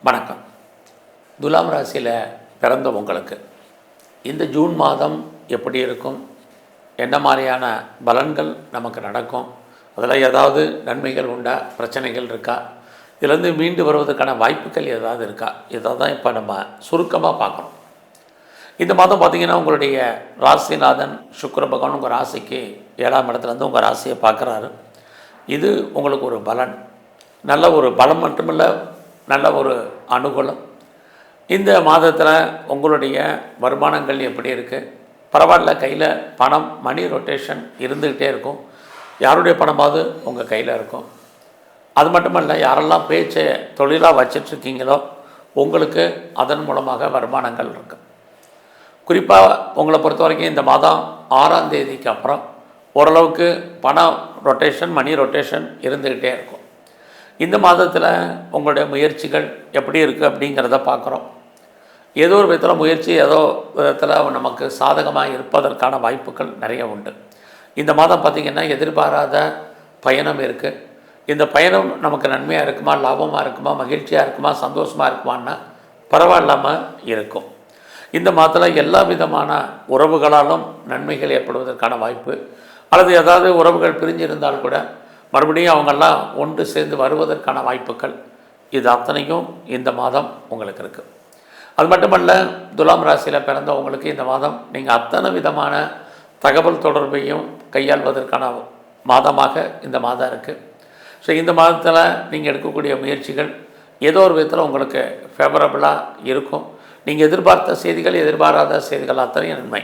வணக்கம். துலாம் ராசியில் பிறந்த உங்களுக்கு இந்த ஜூன் மாதம் எப்படி இருக்கும், என்ன மாதிரியான பலன்கள் நமக்கு நடக்கும், அதில் ஏதாவது நன்மைகள் உண்டா, பிரச்சனைகள் இருக்கா, இதிலேருந்து மீண்டு வருவதற்கான வாய்ப்புகள் ஏதாவது இருக்கா, இதை தான் இப்போ நம்ம சுருக்கமாக பார்க்கணும். இந்த மாதம் பார்த்திங்கன்னா உங்களுடைய ராசிநாதன் சுக்கிர பகவான் உங்கள் ராசிக்கு 7ஆம் இடத்துலேருந்து உங்கள் ராசியை பார்க்குறாரு. இது உங்களுக்கு ஒரு பலன், நல்ல ஒரு பலம் மட்டுமில்ல, நல்ல ஒரு அனுகூலம். இந்த மாதத்தில் உங்களுடைய வருமானங்கள் எப்படி இருக்குது, பரவாயில்ல, கையில் பணம் மணி ரொட்டேஷன் இருந்துக்கிட்டே இருக்கும். யாருடைய பணமாவது உங்கள் கையில் இருக்கும். அது மட்டுமல்ல, யாரெல்லாம் பேச்சை தொழிலாக வச்சிட்ருக்கீங்களோ உங்களுக்கு அதன் மூலமாக வருமானங்கள் இருக்குது. குறிப்பாக உங்களை பொறுத்த வரைக்கும் இந்த மாதம் 6ஆம் தேதிக்கு அப்புறம் ஓரளவுக்கு பணம் ரொட்டேஷன் மணி ரொட்டேஷன் இருந்துக்கிட்டே இருக்கும். இந்த மாதத்தில் உங்களுடைய முயற்சிகள் எப்படி இருக்குது அப்படிங்கிறத பார்க்குறோம். ஏதோ ஒரு விதத்தில் முயற்சி ஏதோ விதத்தில் நமக்கு சாதகமாக இருப்பதற்கான வாய்ப்புகள் நிறைய உண்டு. இந்த மாதம் பார்த்திங்கன்னா எதிர்பாராத பயணம் இருக்குது. இந்த பயணம் நமக்கு நன்மையாக இருக்குமா, லாபமாக இருக்குமா, மகிழ்ச்சியாக இருக்குமா, சந்தோஷமாக இருக்குமான்னா பரவாயில்லாமல் இருக்கும். இந்த மாதத்தில் எல்லா விதமான உறவுகளாலும் நன்மைகள் ஏற்படுவதற்கான வாய்ப்பு, அல்லது ஏதாவது உறவுகள் பிரிஞ்சிருந்தால் கூட மறுபடியும் அவங்கெல்லாம் ஒன்று சேர்ந்து வருவதற்கான வாய்ப்புகள், இது அத்தனையும் இந்த மாதம் உங்களுக்கு இருக்குது. அது மட்டுமல்ல, துலாம் ராசியில் பிறந்தவங்களுக்கு இந்த மாதம் நீங்கள் அத்தனை விதமான தகவல் தொடர்பையும் கையாள்வதற்கான மாதமாக இந்த மாதம் இருக்குது. ஸோ இந்த மாதத்தில் நீங்கள் எடுக்கக்கூடிய முயற்சிகள் ஏதோ ஒரு விதத்தில் உங்களுக்கு ஃபேவரபுளாக இருக்கும். நீங்கள் எதிர்பார்த்த செய்திகள், எதிர்பாராத செய்திகள் அத்தனையும் நன்மை.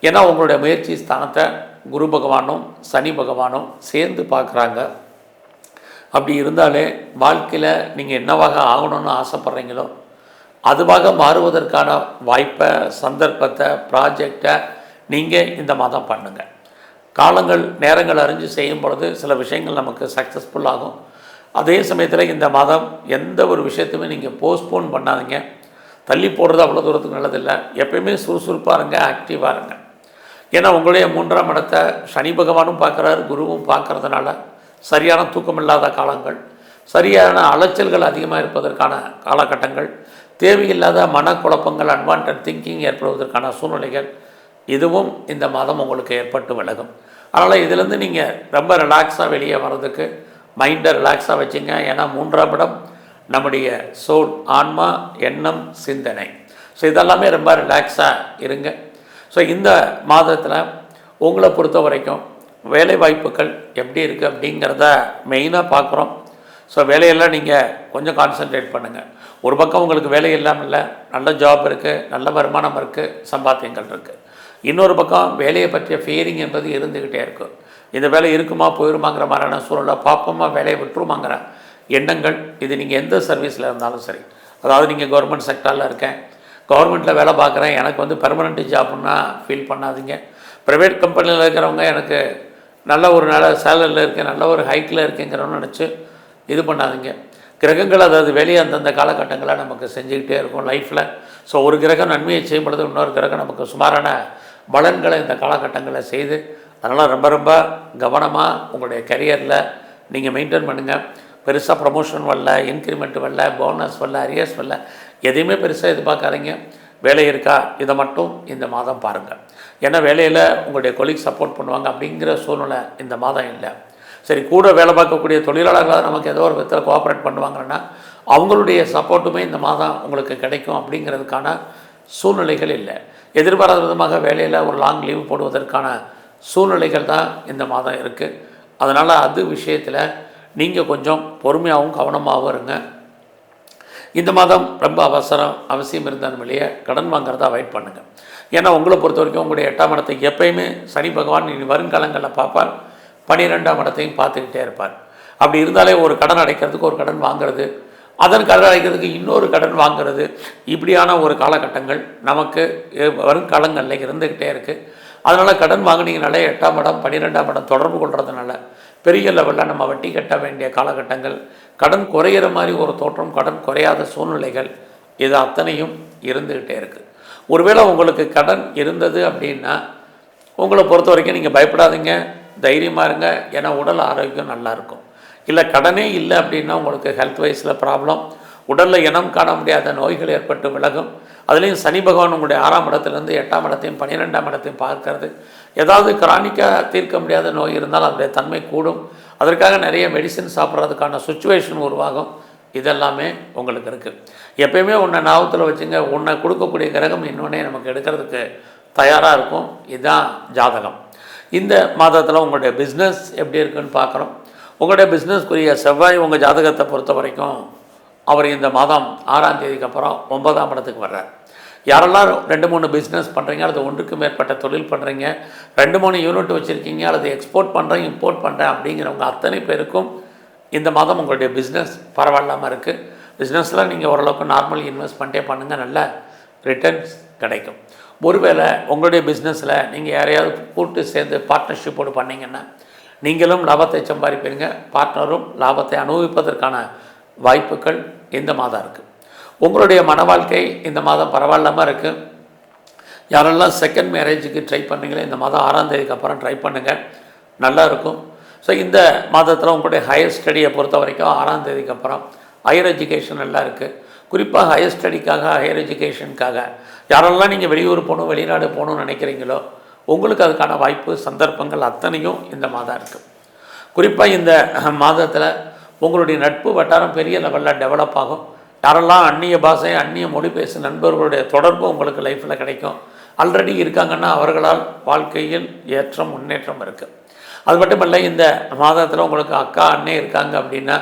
ஏன்னா உங்களுடைய முயற்சி ஸ்தானத்தை குரு பகவானும் சனி பகவானும் சேர்ந்து பார்க்குறாங்க. அப்படி இருந்தாலே வாழ்க்கையில் நீங்கள் என்னவாக ஆகணும்னு ஆசைப்பட்றீங்களோ அதுவாக மாறுவதற்கான வாய்ப்பை, சந்தர்ப்பத்தை, ப்ராஜெக்டை நீங்கள் இந்த மாதம் பண்ணுங்கள். காலங்கள் நேரங்கள் அறிஞ்சு செய்யும் பொழுது சில விஷயங்கள் நமக்கு சக்ஸஸ்ஃபுல் ஆகும். அதே சமயத்தில் இந்த மாதம் எந்த ஒரு விஷயத்தையுமே நீங்கள் போஸ்ட்போன் பண்ணாதீங்க. தள்ளி போடுறது அவ்வளோ தூரத்துக்கு நல்லதில்லை. எப்பயுமே சுறுசுறுப்பாக இருங்க, ஆக்டிவாக இருங்க. ஏன்னா உங்களுடைய 3ஆம் இடத்தை சனி பகவானும் பார்க்குறாரு, குருவும் பார்க்குறதுனால சரியான தூக்கம் இல்லாத காலங்கள், சரியான அலைச்சல்கள் அதிகமாக இருப்பதற்கான காலகட்டங்கள், தேவையில்லாத மனக்குழப்பங்கள், அன்வான்ட் திங்கிங் ஏற்படுவதற்கான சூழ்நிலைகள், இதுவும் இந்த மாதம் உங்களுக்கு ஏற்பட்டு விலகும். அதனால் இதிலேருந்து நீங்கள் ரொம்ப ரிலாக்ஸாக வெளியே வர்றதுக்கு மைண்டை ரிலாக்ஸாக வச்சுங்க. ஏன்னா 3ஆம் இடம் நம்முடைய சோல், ஆன்மா, எண்ணம், சிந்தனை. ஸோ இதெல்லாமே ரொம்ப ரிலாக்ஸாக இருங்க. ஸோ இந்த மாதத்தில் உங்களை பொறுத்த வரைக்கும் வேலை வாய்ப்புகள் எப்படி இருக்குது அப்படிங்கிறத மெயினாக பார்க்குறோம். ஸோ வேலையெல்லாம் நீங்கள் கொஞ்சம் கான்சன்ட்ரேட் பண்ணுங்கள். ஒரு பக்கம் உங்களுக்கு வேலை இல்லாமல் இல்லை, நல்ல ஜாப் இருக்குது, நல்ல வருமானம் இருக்குது, சம்பாத்தியங்கள் இருக்குது. இன்னொரு பக்கம் வேலையை பற்றிய ஃபியரிங் என்பது இருந்துக்கிட்டே இருக்கும். இந்த வேலை இருக்குமா போயிருமாங்கிற மாதிரியான சூழலை, பார்ப்போமா வேலையை விட்டுருமாங்கிற எண்ணங்கள். இது நீங்கள் எந்த சர்வீஸில் இருந்தாலும் சரி, அதாவது நீங்கள் கவர்மெண்ட் செக்டாரில் இருக்கேன், கவர்மெண்ட்டில் வேலை பார்க்குறேன், எனக்கு வந்து பெர்மனெண்ட் ஜாப்னா ஃபீல் பண்ணாதீங்க. ப்ரைவேட் கம்பெனியில் இருக்கிறவங்க எனக்கு நல்ல ஒரு நல்ல சேலரியில் இருக்கேன், நல்ல ஒரு ஹைக்கில் இருக்கேங்கிறவன்னு நினச்சி இது பண்ணாதீங்க. கிரகங்கள் அதாவது வேலையை அந்தந்த காலகட்டங்களை நமக்கு செஞ்சுக்கிட்டே இருக்கும் லைஃப்பில். ஸோ ஒரு கிரகம் நன்மையை செய்யும் பொழுது இன்னொரு கிரகம் நமக்கு சுமாரான பலன்களை இந்த காலகட்டங்களில் செய்து, அதனால் ரொம்ப ரொம்ப கவனமாக உங்களுடைய கரியரில் நீங்கள் மெயின்டைன் பண்ணுங்கள். பெருசாக ப்ரமோஷன் வரல, இன்க்ரிமெண்ட் வரல, போனஸ் வரல, அரியர்ஸ் வரல, எதையுமே பெருசாக எதிர்பார்க்காதீங்க. வேலை இருக்கா இதை மட்டும் இந்த மாதம் பாருங்கள். ஏன்னா வேலையில் உங்களுடைய கொலீக் சப்போர்ட் பண்ணுவாங்க அப்படிங்கிற சூழ்நிலை இந்த மாதம் இல்லை. சரி, கூட வேலை பார்க்கக்கூடிய தொழிலாளர்களாக நமக்கு ஏதோ ஒரு விதத்தில் கோஆப்ரேட் பண்ணுவாங்கன்னா அவங்களுடைய சப்போர்ட்டுமே இந்த மாதம் உங்களுக்கு கிடைக்கும் அப்படிங்கிறதுக்கான சூழ்நிலைகள் இல்லை. எதிர்பாராத விதமாக வேலையில் ஒரு லாங் லீவ் போடுவதற்கான சூழ்நிலைகள் தான் இந்த மாதம் இருக்குது. அதனால் அது விஷயத்தில் நீங்கள் கொஞ்சம் பொறுமையாகவும் கவனமாகவும் இருங்க. இந்த மாதம் ரொம்ப அவசியம் இருந்தாலும் வெளியே கடன் வாங்குறத அவாய்ட் பண்ணுங்கள். ஏன்னா உங்களை பொறுத்த வரைக்கும் உங்களுடைய 8ஆம் இடத்தை எப்பயுமே சனி பகவான் இனி வருங்காலங்களில் பார்ப்பார், 12ஆம் இடத்தையும் பார்த்துக்கிட்டே இருப்பார். அப்படி இருந்தாலே ஒரு கடன் அடைக்கிறதுக்கு ஒரு கடன் வாங்கிறது, அதன் கடன் அடைக்கிறதுக்கு இன்னொரு கடன் வாங்கிறது, இப்படியான ஒரு காலகட்டங்கள் நமக்கு வருங்காலங்களில் இருந்துக்கிட்டே இருக்குது. அதனால் கடன் வாங்கினீங்கனாலே 8ஆம் இடம் 12ஆம் இடம் தொடர்பு கொள்கிறதுனால பெரிய லெவலில் நம்ம வட்டி கட்ட வேண்டிய காலகட்டங்கள், கடன் குறையிற மாதிரி ஒரு தோற்றம், கடன் குறையாத சூழ்நிலைகள், இது அத்தனையும் இருந்துக்கிட்டே இருக்குது. ஒருவேளை உங்களுக்கு கடன் இருந்தது அப்படின்னா உங்களை பொறுத்த வரைக்கும் நீங்கள் பயப்படாதீங்க. தைரியமாக இருங்க. ஏன்னா உடல் ஆரோக்கியம் நல்லாயிருக்கும். இல்லை கடனே இல்லை அப்படின்னா உங்களுக்கு ஹெல்த் வைஸில் ப்ராப்ளம், உடலில் இனம் காண முடியாத நோய்கள் ஏற்பட்டு விலகும். அதுலேயும் சனி பகவான் உங்களுடைய 6ஆம் இடத்துலேருந்து 8ஆம் இடத்தையும் 12ஆம் இடத்தையும் பார்க்கறது. ஏதாவது கிரானிக்காக தீர்க்க முடியாத நோய் இருந்தால் அதனுடைய தன்மை கூடும். அதற்காக நிறைய மெடிசின் சாப்பிட்றதுக்கான சுச்சுவேஷன் உருவாகும். இதெல்லாமே உங்களுக்கு இருக்குது. எப்பயுமே உன்னை ஞாபகத்தில் வச்சுங்க, உன்னை கொடுக்கக்கூடிய கிரகம் இன்னொன்னே நமக்கு எடுக்கிறதுக்கு தயாராக இருக்கும். இதுதான் ஜாதகம். இந்த மாதத்தில் உங்களுடைய பிஸ்னஸ் எப்படி இருக்குன்னு பார்க்குறோம். உங்களுடைய பிஸ்னஸ்க்குரிய செவ்வாய் உங்கள் ஜாதகத்தை பொறுத்த வரைக்கும் அவர் இந்த மாதம் 6ஆம் தேதிக்கு அப்புறம் 9ஆம் இடத்துக்கு வர்றார். யாரெல்லாம் 2-3 பிஸ்னஸ் பண்ணுறீங்க, அல்லது ஒன்றுக்கு மேற்பட்ட தொழில் பண்ணுறீங்க, 2-3 யூனிட் வச்சுருக்கீங்க, அல்லது எக்ஸ்போர்ட் பண்ணுறேன் இம்போர்ட் பண்ணுறேன் அப்படிங்கிறவங்க அத்தனை பேருக்கும் இந்த மாதம் உங்களுடைய பிஸ்னஸ் பரவாயில்லாமல் இருக்குது. பிஸ்னஸில் நீங்கள் ஓரளவுக்கு நார்மல் இன்வெஸ்ட்மெண்ட்டே பண்ணுங்கள், நல்ல ரிட்டர்ன்ஸ் கிடைக்கும். ஒருவேளை உங்களுடைய பிஸ்னஸில் நீங்கள் யாரையாவது கூட்டு சேர்ந்து பார்ட்னர்ஷிப்போடு பண்ணிங்கன்னா நீங்களும் லாபத்தை சம்பாதிப்பீங்க, பார்ட்னரும் லாபத்தை அனுபவிப்பதற்கான வாய்ப்புகள் இந்த மாதம் இருக்குது. உங்களுடைய மன வாழ்க்கை இந்த மாதம் பரவாயில்லாமல் இருக்குது. யாரெல்லாம் செகண்ட் மேரேஜுக்கு ட்ரை பண்ணுறீங்களோ இந்த மாதம் 6ஆம் தேதிக்கு அப்புறம் ட்ரை பண்ணுங்கள், நல்லா இருக்கும். ஸோ இந்த மாதத்தில் உங்களுடைய ஹையர் ஸ்டடியை பொறுத்த வரைக்கும் 6ஆம் தேதிக்கு அப்புறம் ஹையர் எஜுகேஷன் நல்லா இருக்குது. குறிப்பாக ஹையர் ஸ்டடிக்காக, ஹையர் எஜுகேஷனுக்காக யாரெல்லாம் நீங்கள் வெளியூர் போகணும், வெளிநாடு போகணும்னு நினைக்கிறீங்களோ உங்களுக்கு அதுக்கான வாய்ப்பு, சந்தர்ப்பங்கள் அத்தனையும் இந்த மாதம் இருக்குது. குறிப்பாக இந்த மாதத்தில் உங்களுடைய நட்பு வட்டாரம் பெரிய லெவலில் டெவலப் ஆகும். யாரெல்லாம் அந்நிய பாஷை, அந்நிய மொழி பேசும் நண்பர்களுடைய தொடர்பு உங்களுக்கு லைஃப்பில் கிடைக்கும். ஆல்ரெடி இருக்காங்கன்னா அவர்களால் வாழ்க்கையில் ஏற்றம், முன்னேற்றம் இருக்குது. அது மட்டுமல்ல, இந்த மாதத்தில் உங்களுக்கு அக்கா, அண்ணே இருக்காங்க அப்படின்னா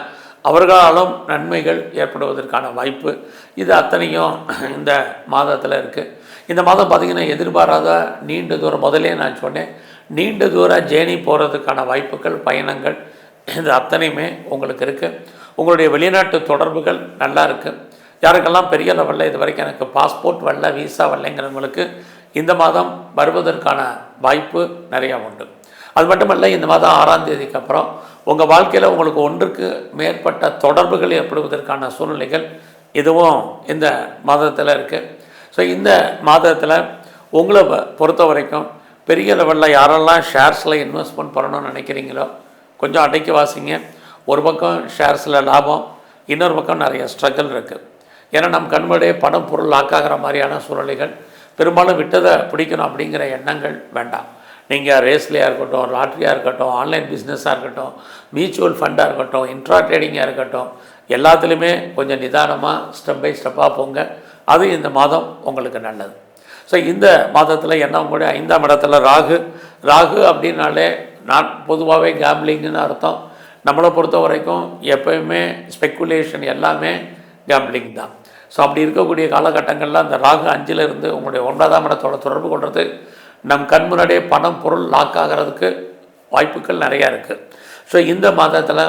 அவர்களாலும் நன்மைகள் ஏற்படுவதற்கான வாய்ப்பு இது அத்தனையும் இந்த மாதத்தில் இருக்குது. இந்த மாதம் பார்த்திங்கன்னா எதிர்பாராத நீண்ட தூரம், முதலே நான் சொன்னேன், நீண்ட தூர ஜேர்னி போகிறதுக்கான வாய்ப்புகள், பயணங்கள் இது அத்தனையுமே உங்களுக்கு இருக்குது. உங்களுடைய வெளிநாட்டு தொடர்புகள் நல்லா இருக்குது. யாருக்கெல்லாம் பெரிய லெவலில் இது வரைக்கும் எனக்கு பாஸ்போர்ட் வரல, விசா வரலைங்கிறவங்களுக்கு இந்த மாதம் வருவதற்கான வாய்ப்பு நிறையா உண்டு. அது மட்டுமல்ல, இந்த மாதம் 6ஆம் தேதிக்கு அப்புறம் உங்கள் வாழ்க்கையில் உங்களுக்கு ஒன்றுக்கு மேற்பட்ட தொடர்புகள் ஏற்படுவதற்கான சூழ்நிலைகள் இதுவும் இந்த மாதத்தில் இருக்குது. ஸோ இந்த மாதத்தில் உங்களை பொறுத்த வரைக்கும் பெரிய லெவலில் யாரெல்லாம் ஷேர்ஸில் இன்வெஸ்ட்மெண்ட் பண்ணணும்னு நினைக்கிறீங்களோ கொஞ்சம் அடக்கி வாசிங்க. ஒரு பக்கம் ஷேர்ஸில் லாபம், இன்னொரு பக்கம் நிறைய ஸ்ட்ரகிள் இருக்குது. ஏன்னா நம் கண்முறையே பணம் பொருள் லாக்காகிற மாதிரியான சூழ்நிலைகள், பெரும்பாலும் விட்டதை பிடிக்கணும் அப்படிங்கிற எண்ணங்கள் வேண்டாம். நீங்கள் ரேஸ்லையாக இருக்கட்டும், லாட்ரியாக இருக்கட்டும், ஆன்லைன் பிஸ்னஸாக இருக்கட்டும், மியூச்சுவல் ஃபண்டாக இருக்கட்டும், இன்ட்ரா ட்ரேடிங்காக இருக்கட்டும், எல்லாத்துலேயுமே கொஞ்சம் நிதானமாக ஸ்டெப் பை ஸ்டெப்பாக போங்க. அது இந்த மாதம் உங்களுக்கு நல்லது. ஸோ இந்த மாதத்தில் என்ன, உங்களுடைய 5ஆம் இடத்துல ராகு அப்படின்னாலே நான் பொதுவாகவே கேம்பிளிங்னு அர்த்தம். நம்மளை பொறுத்த வரைக்கும் எப்போயுமே ஸ்பெக்குலேஷன் எல்லாமே கேம்பிளிங் தான். ஸோ அப்படி இருக்கக்கூடிய காலகட்டங்களில் அந்த ராகு 5ல் இருந்து உங்களுடைய 9ஆம் இடத்தோட தொடர்பு கொள்வது நம் கண் முன்னாடியே பணம் பொருள் லாக்காகிறதுக்கு வாய்ப்புகள் நிறையா இருக்குது. ஸோ இந்த மாதத்தில்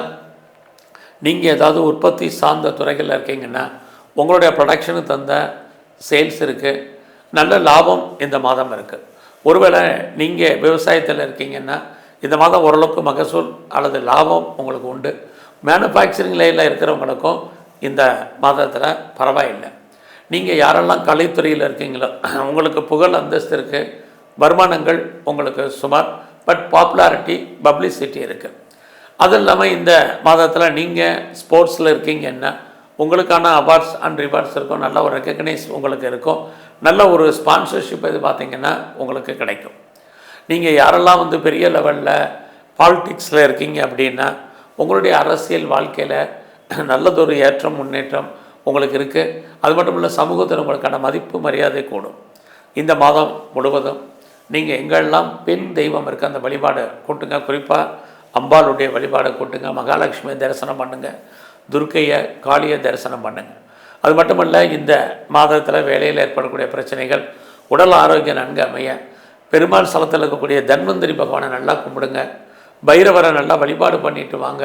நீங்கள் ஏதாவது உற்பத்தி சார்ந்த துறைகளில் இருக்கீங்கன்னா உங்களுடைய ப்ரொடக்ஷனுக்கு தந்த சேல்ஸ் இருக்குது, நல்ல லாபம் இந்த மாதம் இருக்குது. ஒருவேளை நீங்கள் விவசாயத்தில் இருக்கீங்கன்னா இந்த மாதம் ஓரளவுக்கு மகசூல் அல்லது லாபம் உங்களுக்கு உண்டு. மேனுஃபேக்சரிங் லைனில் இருக்கிறவங்களுக்கும் இந்த மாதத்தில் பரவாயில்லை. நீங்கள் யாரெல்லாம் கலைத்துறையில் இருக்கீங்களோ உங்களுக்கு புகழ், அந்தஸ்து இருக்குது, வருமானங்கள் உங்களுக்கு சுமார், பட் பாப்புலாரிட்டி, பப்ளிசிட்டி இருக்குது. அது இல்லாமல் இந்த மாதத்தில் நீங்கள் ஸ்போர்ட்ஸில் இருக்கீங்கன்னா உங்களுக்கான அவார்ட்ஸ் அண்ட் ரிவார்ட்ஸ் இருக்கும், நல்ல ஒரு ரெக்கக்னைஸ் உங்களுக்கு இருக்கும், நல்ல ஒரு ஸ்பான்சர்ஷிப் இது பார்த்திங்கன்னா உங்களுக்கு கிடைக்கும். நீங்கள் யாரெல்லாம் பெரிய லெவலில் பாலிட்டிக்ஸில் இருக்கீங்க அப்படின்னா உங்களுடைய அரசியல் வாழ்க்கையில் நல்லதொரு ஏற்றம், முன்னேற்றம் உங்களுக்கு இருக்குது. அது மட்டும் இல்லை, சமூகத்தில் உங்களுக்கான மதிப்பு, மரியாதை கூடும். இந்த மாதம் முழுவதும் நீங்கள் எங்கெல்லாம் பெண் தெய்வம் இருக்குது அந்த வழிபாடு கூட்டுங்க. குறிப்பாக அம்பாளுடைய வழிபாடை கூட்டுங்க. மகாலட்சுமியை தரிசனம் பண்ணுங்கள், துர்க்கையை, காளியை தரிசனம் பண்ணுங்கள். அது மட்டுமல்ல, இந்த மாதத்தில் வேலையில் ஏற்படக்கூடிய பிரச்சனைகள், உடல் ஆரோக்கியம் நன்கு அமைய பெருமாள் ஸ்தலத்தில் இருக்கக்கூடிய தன்வந்திரி பகவானை நல்லா கும்பிடுங்க. பைரவரை நல்லா வழிபாடு பண்ணிட்டு வாங்க.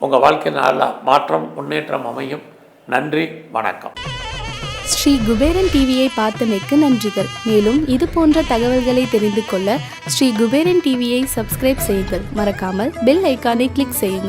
உங்கள் வாழ்க்கையில் நல்லா மாற்றம், முன்னேற்றம் அமையும். நன்றி, வணக்கம். ஸ்ரீ குபேரன் டிவியை பார்த்தமைக்கு நன்றிகள். மேலும் இது போன்ற தகவல்களை தெரிந்து கொள்ள ஸ்ரீ குபேரன் டிவியை சப்ஸ்கிரைப் செய்யுங்கள். மறக்காமல் பெல் ஐக்கானை கிளிக் செய்யுங்கள்.